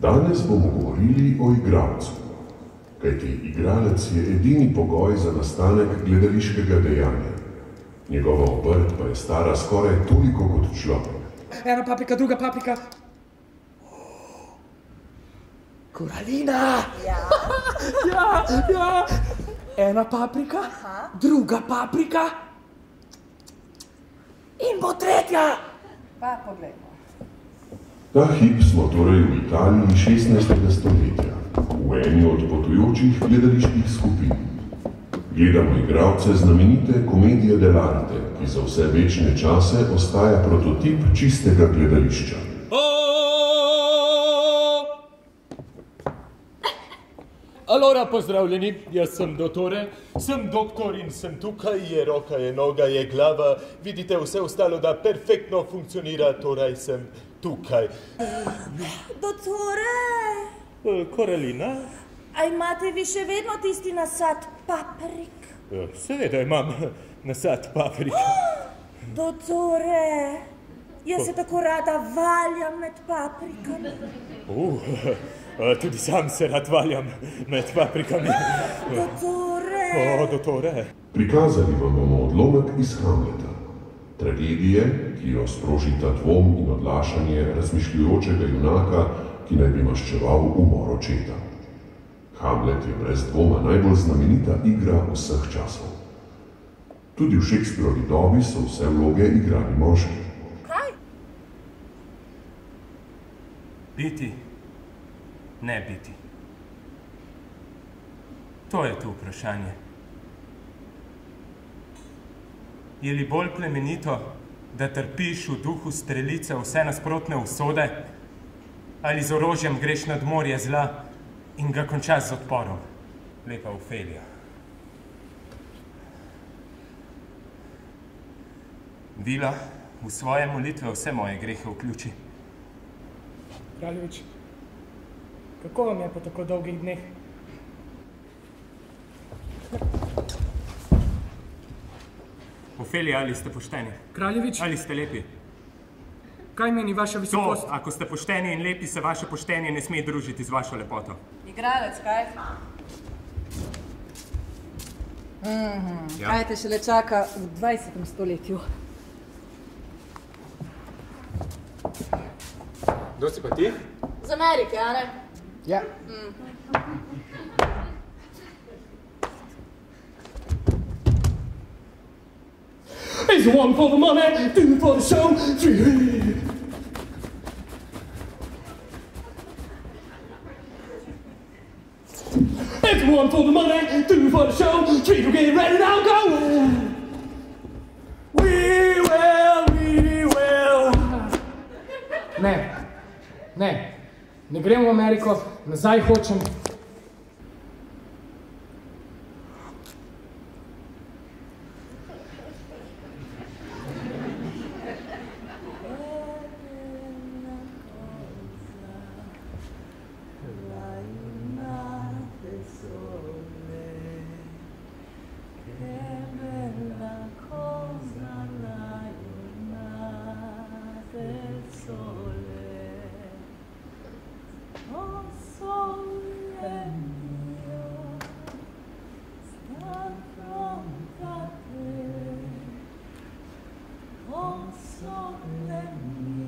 Danes bomo govorili o igralcu, kajti igralec je edini pogoj za nastanek gledališkega dejanja. Njegova obrt pa je stara skoraj toliko kot človek. Ena paprika, druga paprika. Koralina! Ja. Ena paprika, druga paprika in bo tretja. Pa poglejmo. Ta hip smo torej v Italiji 16. stoletja, v eni od potujočih gledaliških skupin. Gledamo igralce znamenite komedije dell'arte, ki za vse večne čase ostaja prototip čistega gledališča. Allora, pozdravljeni, jaz sem dottore, sem doktor in sem tukaj, je roka, je noga, je glava, vidite vse ostalo, da perfektno funkcionira, torej sem tukaj. Dottore! Koralina? A imate vi še vedno tisti nasad paprik? Seveda imam nasad paprik. Dottore, jaz se tako rada valjam med paprikami. Tudi sam se rad valjam med paprikami. Dottore! Dottore. Prikazali vam bomo odlomek iz Hamleta, tragedije, ki jo sprožita dvom in odlašanje razmišljujočega junaka, ki naj bi maščeval umor očeta. Hamlet je brez dvoma najbolj znamenita igra vseh časov. Tudi v Shakespearovi dobi so vse vloge igrali moški. Kaj? Biti, ne biti. To je to vprašanje. Je li bolj plemenito, da trpiš v duhu strelice vse nasprotne usode, ali z orožjem greš nad morje zla in ga končaš z odporom? Lepa Ofelija. Vila, v svoje molitve vse moje grehe vključi. Kraljevič, kako vam je po tako dolgih dneh? Ofelija, ali ste pošteni? Kraljevič, Ali ste lepi? kaj meni vaša visokost? Ako ste pošteni in lepi, se vaše poštenje ne sme družiti z vašo lepoto. Igralec, kaj? Ja. Kaj te šele čaka v 20. stoletju? Kdo si pa ti? Z Amerike, a ne? Ja. It's one for the money, two for the show, three. It's one for the money, two for the show, three to get ready now, go! We will. Ne grem v Ameriko, nazaj hočem. Sole mio,